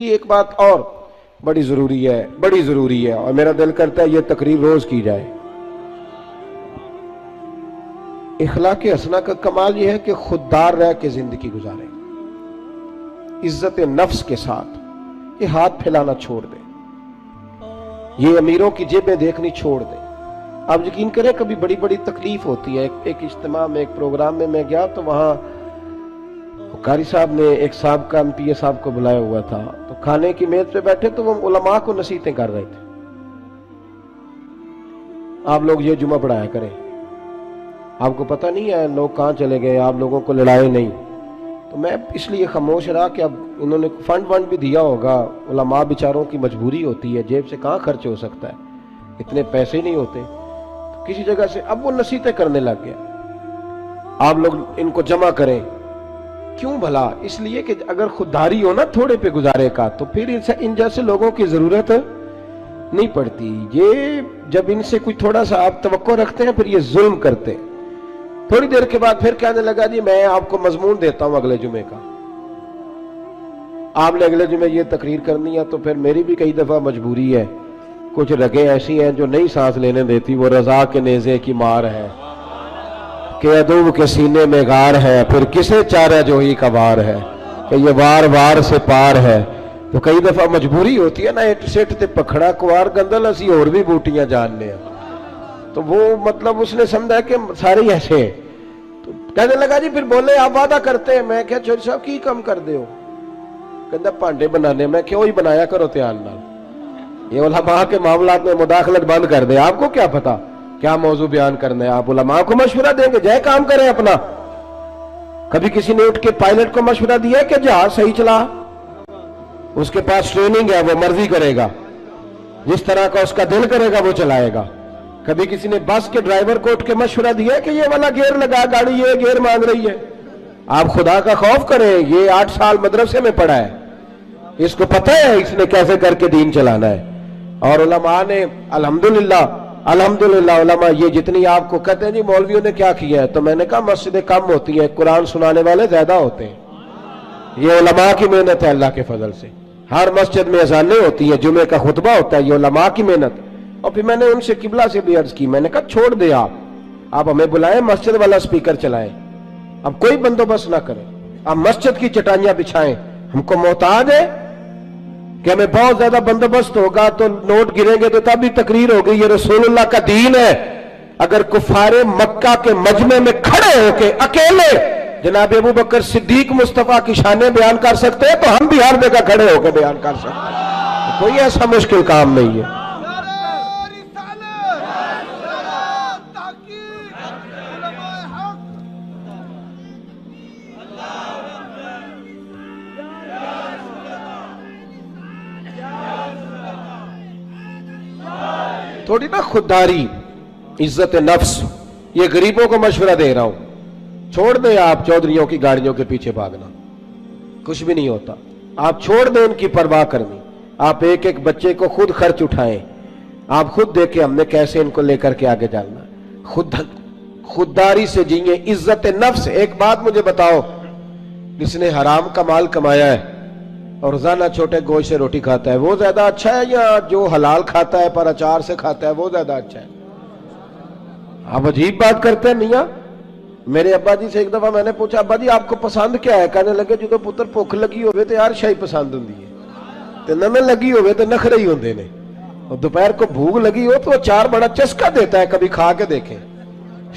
ایک بات اور بڑی ضروری ہے اور میرا دل کرتا ہے یہ تقریر روز کی جائے۔ اخلاق حسنہ کا کمال یہ ہے کہ خوددار رہ کے زندگی گزارے، عزت نفس کے ساتھ، یہ ہاتھ پھیلانا چھوڑ دے، یہ امیروں کی جیبیں دیکھنی چھوڑ دے۔ آپ یقین کریں کبھی بڑی بڑی تکلیف ہوتی ہے۔ ایک اجتماع میں، ایک پروگرام میں گیا تو وہاں قاری صاحب نے ایک سابقہ MP صاحب کو بلایا ہوا تھا، تو کھانے کی میز پہ بیٹھے تو وہ علماء کو نصیحتیں کر رہے تھے، آپ لوگ یہ جمعہ پڑھایا کریں، آپ کو پتہ نہیں ہے لوگ کہاں چلے گئے، آپ لوگوں کو لڑائے نہیں۔ تو میں اس لیے خاموش رہا کہ اب انہوں نے فنڈ بھی دیا ہوگا، علماء بیچاروں کی مجبوری ہوتی ہے، جیب سے کہاں خرچ ہو سکتا ہے، اتنے پیسے نہیں ہوتے، تو کسی جگہ سے اب وہ نصیحتیں کرنے لگ گیا، آپ لوگ ان کو جمع کریں۔ کیوں بھلا؟ اس لیے کہ اگر خودداری ہو نا تھوڑے پہ گزارے کا تو پھر ان جیسے لوگوں کی ضرورت نہیں پڑتی۔ یہ جب ان سے کوئی تھوڑا سا آپ توقع رکھتے ہیں پھر یہ ظلم کرتے ہیں۔ تھوڑی دیر کے بعد پھر کہنے لگا جی میں آپ کو مضمون دیتا ہوں اگلے جمعے کا، آپ نے اگلے جمعے یہ تقریر کرنی ہے، تو پھر میری بھی کئی دفعہ مجبوری ہے، کچھ رگیں ایسی ہیں جو نہیں سانس لینے دیتی، وہ رضا کے نیزے کی مار ہے کہ عدو کے سینے میں غار ہے، پھر کسے چارہ جوہی کا وار ہے کہ یہ وار وار سے پار ہے۔ تو کئی دفعہ مجبوری ہوتی ہے نا، ایٹ سیٹ تے پکھڑا کوار گندل اسی اور بھی بوٹیاں جاننے ہیں، تو وہ مطلب اس نے سمجھا کہ سارے ایسے ہیں۔ تو کہنے لگا جی پھر بولے آپ وعدہ کرتے ہیں، میں کہا چوہدری صاحب کی کم کر دے ہو؟ کہندہ پانڈے بنانے، میں کیوں ہی بنایا کرو تیان نال، یہ علماء کے معاملات میں مداخلت بند کر دے، آپ کو کیا پتا کیا موضوع بیان کرنا ہے، آپ علماء کو مشورہ دیں گے جائے کام کریں اپنا۔ کبھی کسی نے اٹھ کے پائلٹ کو مشورہ دیا ہے کہ جہاز صحیح چلا، اس کے پاس ٹریننگ ہے، وہ مرضی کرے گا، جس طرح کا اس کا دل کرے گا وہ چلائے گا۔ کبھی کسی نے بس کے ڈرائیور کو اٹھ کے مشورہ دیا ہے کہ یہ والا گیئر لگا، گاڑی یہ گیئر مانگ رہی ہے۔ آپ خدا کا خوف کریں، یہ 8 سال مدرسے میں پڑھا ہے، اس کو پتہ ہے اس نے کیسے کر کے دین چلانا ہے۔ اور علماء نے الحمدللہ علماء یہ جتنی آپ کو کہتے ہیں جی مولویوں نے کیا کیا ہے، تو میں نے کہا مسجدیں کم ہوتی ہیں، قرآن سنانے والے زیادہ ہوتے ہیں، یہ علماء کی محنت ہے اللہ کے فضل سے۔ ہر مسجد میں اذانیں ہوتی ہیں، جمعے کا خطبہ ہوتا ہے، یہ علماء کی محنت۔ اور پھر میں نے ان سے قبلہ سے بھی عرض کی، میں نے کہا چھوڑ دے آپ ہمیں بلائیں، مسجد والا سپیکر چلائیں، اب کوئی بندوبست نہ کریں، آپ مسجد کی چٹائیاں بچھائیں، ہم کو محتاج ہے کہ ہمیں بہت زیادہ بندوبست ہوگا تو نوٹ گریں گے تو تب بھی تقریر ہوگی، یہ رسول اللہ کا دین ہے۔ اگر کفار مکہ کے مجمع میں کھڑے ہو کے اکیلے جناب ابو بکر صدیق مصطفیٰ کی شانیں بیان کر سکتے ہیں تو ہم بھی ہر جگہ کھڑے ہو کے بیان کر سکتے ہیں، کوئی ایسا مشکل کام نہیں ہے۔ تھوڑی نا خودداری، عزت نفس، یہ غریبوں کو مشورہ دے رہا ہوں، چھوڑ دیں آپ چودھریوں کی گاڑیوں کے پیچھے بھاگنا، کچھ بھی نہیں ہوتا، آپ چھوڑ دیں ان کی پرواہ کرنی، آپ ایک ایک بچے کو خود خرچ اٹھائیں، آپ خود دیکھیں ہم نے کیسے ان کو لے کر کے آگے جانا، خودداری سے جیئیں، عزت نفس۔ ایک بات مجھے بتاؤ، جس نے حرام کا مال کمایا ہے اور روزانہ چھوٹے گوشت سے روٹی کھاتا ہے وہ زیادہ اچھا ہے یا جو حلال کھاتا ہے پر اچار سے کھاتا ہے وہ زیادہ اچھا ہے؟ آپ عجیب بات کرتے ہیں میاں۔ میرے ابا جی سے ایک دفعہ میں نے پوچھا ابا جی آپ کو پسند کیا ہے؟ کہنے لگے جو پتر بھوک لگی ہوئے تو یار شاہی پسند ہوندی ہے، تے نمیں لگی ہوئے تو نخرے ہی ہوندے نے، اور دوپہر کو بھوک لگی ہو تو اچار بڑا چسکا دیتا ہے، کبھی کھا کے دیکھیں،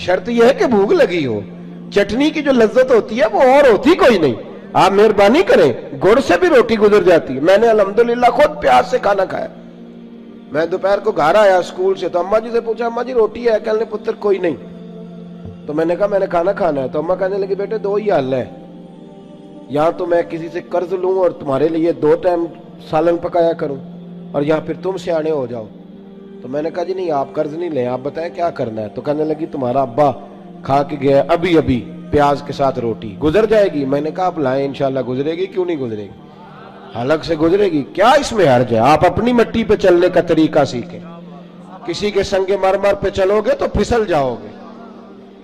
شرط یہ ہے کہ بھوک لگی ہو، چٹنی کی جو لذت ہوتی ہے وہ اور ہوتی کوئی نہیں۔ آپ مہربانی کریں، گڑ سے بھی روٹی گزر جاتی ہے، میں نے الحمدللہ خود پیاز سے کھانا کھایا۔ میں دوپہر کو گھر آیا اسکول سے تو اماں جی سے پوچھا اماں جی روٹی ہے؟ کہنے پتر کوئی نہیں، تو میں نے کہا میں نے کھانا کھانا ہے، تو اماں کہنے لگی بیٹے 2 ہی حل ہے، یا تو میں کسی سے قرض لوں اور تمہارے لیے 2 ٹائم سالن پکایا کروں، اور یا پھر تم سیانے ہو جاؤ۔ تو میں نے کہا جی نہیں آپ قرض نہیں لیں، آپ بتائیں کیا کرنا ہے؟ تو کہنے لگی تمہارا ابا کھا کے گیا ابھی پیاز کے ساتھ روٹی، گزر جائے گی؟ میں نے کہا آپ لائیں انشاءاللہ گزرے گی، کیوں نہیں گزرے گی، حلق سے گزرے گی، کیا اس میں حرج ہے؟ آپ اپنی مٹی پہ چلنے کا طریقہ سیکھیں، کسی کے سنگ مرمر پہ چلو گے تو پھسل جاؤ گے۔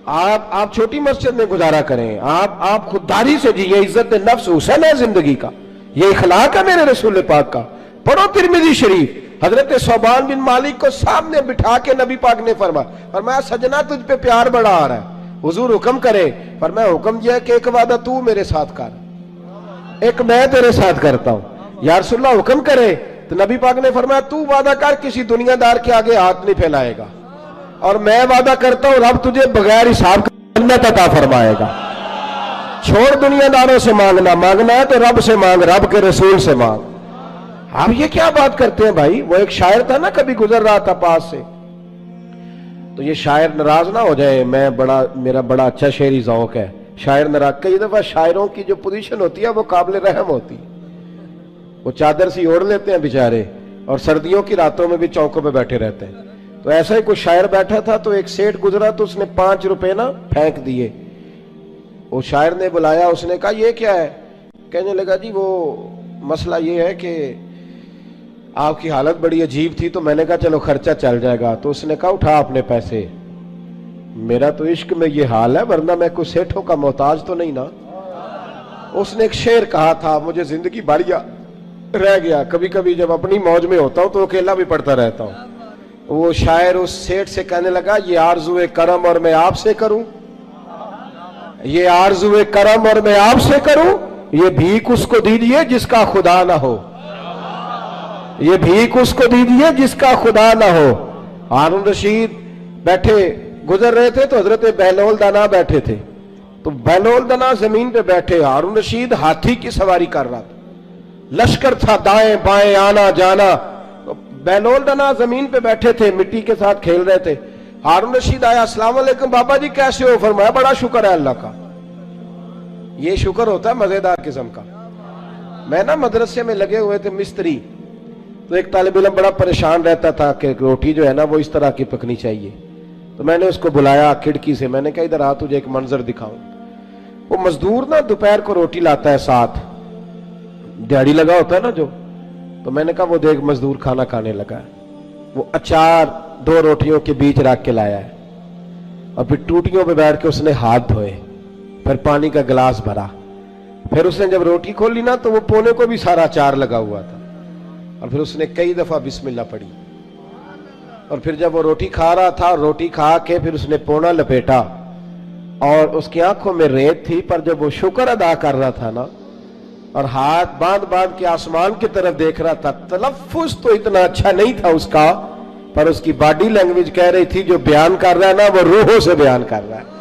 آپ چھوٹی مسجد میں گزارا کریں، آپ خودداری سے جیئے، عزت نفس حسن ہے زندگی کا، یہ اخلاق ہے میرے رسول پاک کا. پڑھو ترمذی شریف. حضرت صوبان بن مالک کو سامنے بٹھا کے نبی پاک نے فرمایا سجنا تجھ پہ پیار بڑا آ رہا ہے, حضور حکم کرے. فرمایا حکم یہ ہے کہ ایک وعدہ تو میرے ساتھ کر, ایک میں تیرے ساتھ کرتا ہوں. یا رسول اللہ حکم کرے. تو نبی پاک نے فرمایا تو وعدہ کر کسی دنیا دار کے آگے ہاتھ نہیں پھیلائے گا, اور میں وعدہ کرتا ہوں رب تجھے بغیر حساب جنت عطا فرمائے گا. چھوڑ دنیا داروں سے مانگنا ہے تو رب سے مانگ, رب کے رسول سے مانگ. آپ یہ کیا بات کرتے ہیں بھائی؟ وہ ایک شاعر تھا نا, کبھی گزر رہا تھا پاس سے, تو یہ شاعر ناراض نہ ہو جائے, میرا بڑا اچھا شعری ذوق ہے. شاعر ناراض, کئی دفعہ شاعروں کی جو پوزیشن ہوتی ہے وہ قابل رحم ہوتی, وہ چادر سی اوڑھ لیتے ہیں بیچارے, اور سردیوں کی راتوں میں بھی چوکوں پہ بیٹھے رہتے ہیں. تو ایسا ہی کوئی شاعر بیٹھا تھا, تو ایک سیٹ گزرا تو اس نے 5 روپے نا پھینک دیے. وہ شاعر نے بلایا, اس نے کہا یہ کیا ہے؟ کہنے لگا جی وہ مسئلہ یہ ہے کہ آپ کی حالت بڑی عجیب تھی, تو میں نے کہا چلو خرچہ چل جائے گا. تو اس نے کہا اٹھا اپنے پیسے, میرا تو عشق میں یہ حال ہے, ورنہ میں کوئی سیٹھوں کا محتاج تو نہیں نا. اس نے ایک شعر کہا تھا, مجھے زندگی بھر رہ گیا, کبھی کبھی جب اپنی موج میں ہوتا ہوں تو اکیلا بھی پڑھتا رہتا ہوں. وہ شاعر اس سیٹ سے کہنے لگا یہ آرزو کرم اور میں آپ سے کروں, یہ آرزو کرم اور میں آپ سے کروں, یہ بھیک اس کو دیجیے جس کا خدا نہ ہو, یہ بھیک اس کو دیجیے جس کا خدا نہ ہو. ہارون رشید بیٹھے گزر رہے تھے تو حضرت بہلول دانا بیٹھے تھے, تو بہلول دانا زمین پہ بیٹھے, ہارون رشید ہاتھی کی سواری کر رہا تھا, لشکر تھا دائیں بائیں آنا جانا. بہلول دانا زمین پہ بیٹھے تھے, مٹی کے ساتھ کھیل رہے تھے. ہارون رشید آیا, السلام علیکم بابا جی کیسے ہو؟ فرمایا بڑا شکر ہے اللہ کا. یہ شکر ہوتا ہے مزیدار قسم کا. میں نا مدرسے میں لگے ہوئے تھے مستری, تو ایک طالب علم بڑا پریشان رہتا تھا کہ روٹی جو ہے نا وہ اس طرح کی پکنی چاہیے. تو میں نے اس کو بلایا کھڑکی سے, میں نے کہا ادھر آ تجھے ایک منظر دکھاؤں. وہ مزدور نا دوپہر کو روٹی لاتا ہے, ساتھ دیہڑی لگا ہوتا ہے نا جو, تو میں نے کہا وہ دیکھ مزدور کھانا کھانے لگا ہے. وہ اچار 2 روٹیوں کے بیچ رکھ کے لایا ہے, اور پھر ٹوٹیوں پہ بیٹھ کے اس نے ہاتھ دھوئے, پھر پانی کا گلاس بھرا, پھر اس نے جب روٹی کھولی نا تو وہ پونے کو بھی سارا اچار لگا ہوا تھا, اور پھر اس نے کئی دفعہ بسم اللہ پڑھی. اور پھر جب وہ روٹی کھا رہا تھا, روٹی کھا کے پھر اس نے پونا لپیٹا, اور اس کی آنکھوں میں ریت تھی, پر جب وہ شکر ادا کر رہا تھا نا, اور ہاتھ باندھ کے آسمان کی طرف دیکھ رہا تھا, تلفظ تو اتنا اچھا نہیں تھا اس کا, پر اس کی باڈی لینگویج کہہ رہی تھی جو بیان کر رہا ہے نا وہ روحوں سے بیان کر رہا ہے,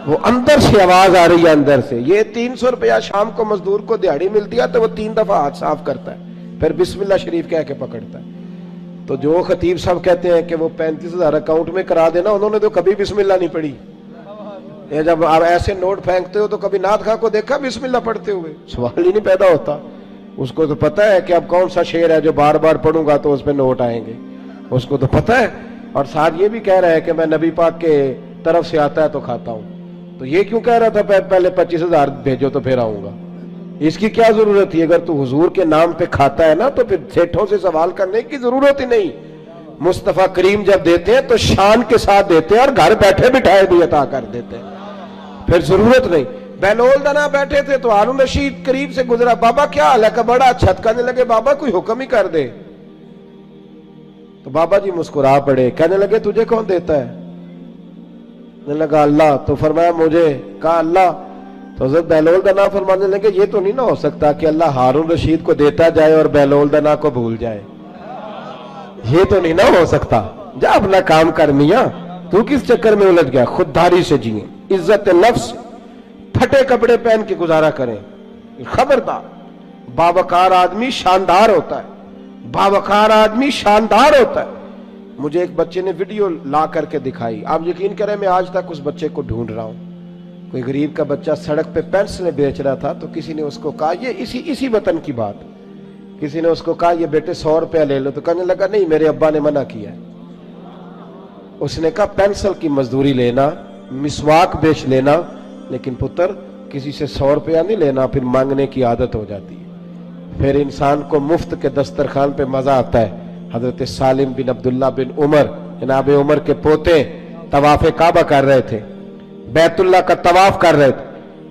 وہ اندر سے آواز آ رہی ہے اندر سے. یہ 300 روپیہ شام کو مزدور کو دیہڑی ملتی ہے تو وہ 3 دفعہ ہاتھ صاف کرتا ہے, پھر بسم اللہ شریف کہہ کے پکڑتا ہے. تو جو خطیب صاحب کہتے ہیں کہ وہ 35,000 اکاؤنٹ میں کرا دینا, انہوں نے تو کبھی بسم اللہ نہیں پڑھی. یہ جب آپ ایسے نوٹ پھینکتے ہو تو کبھی نعت خواہ کو دیکھا بسم اللہ پڑھتے ہوئے؟ سوال ہی نہیں پیدا ہوتا. اس کو تو پتا ہے کہ اب کون سا شعر ہے جو بار بار پڑھوں گا تو اس پہ نوٹ آئیں گے, اس کو تو پتا ہے. اور ساتھ یہ بھی کہہ رہا ہے کہ میں نبی پاک کے طرف سے آتا ہے تو کھاتا ہوں. تو یہ کیوں کہہ رہا تھا پہلے 25,000 بھیجو تو پھر آؤں گا؟ اس کی کیا ضرورت تھی؟ اگر تو حضور کے نام پہ کھاتا ہے نا تو پھر سیٹھوں سے سوال کرنے کی ضرورت ہی نہیں. مصطفیٰ کریم جب دیتے ہیں تو شان کے ساتھ دیتے ہیں, اور گھر بیٹھے بٹھائے بھی عطا کر دیتے ہیں, پھر ضرورت نہیں. بہلول دانا بیٹھے تھے تو ہارون رشید قریب سے گزرا, بابا کیا حال ہے؟ کہ بڑا اچھا. کہنے لگے بابا کوئی حکم ہی کر دے. تو بابا جی مسکرا پڑے, کہنے لگے تجھے کون دیتا ہے؟ کہنے لگا اللہ. تو فرمایا مجھے. کہا اللہ. تو حضرت بہلول دانا فرمانے لگے یہ تو نہیں نہ ہو سکتا کہ اللہ ہارون رشید کو دیتا جائے اور بہلول دانا کو بھول جائے, یہ تو نہیں نہ ہو سکتا. جا اپنا کام کر میاں, تو کس چکر میں الجھ گیا؟ خودداری سے جیئیں, عزت نفس, پھٹے کپڑے پہن کے گزارا کریں. خبردار, باوقار آدمی شاندار ہوتا ہے, باوقار آدمی شاندار ہوتا ہے. مجھے ایک بچے نے ویڈیو لا کر کے دکھائی, آپ یقین کریں میں آج تک اس بچے کو ڈھونڈ رہا ہوں. کوئی غریب کا بچہ سڑک پہ پینسلیں بیچ رہا تھا, تو کسی نے اس کو کہا, یہ اسی وطن کی بات, کسی نے اس کو کہا یہ بیٹے 100 روپیہ لے لو. تو کہنے لگا نہیں میرے ابا نے منع کیا ہے. اس نے کہا پینسل کی مزدوری لینا, مسواک بیچ لینا, لیکن پتر کسی سے 100 روپیہ نہیں لینا, پھر مانگنے کی عادت ہو جاتی ہے. پھر انسان کو مفت کے دسترخوان پہ مزہ آتا ہے. حضرت سالم بن عبداللہ بن عمر, جناب عمر کے پوتے, طواف کعبہ کر رہے تھے, بیت اللہ کا طواف کر رہے تھے.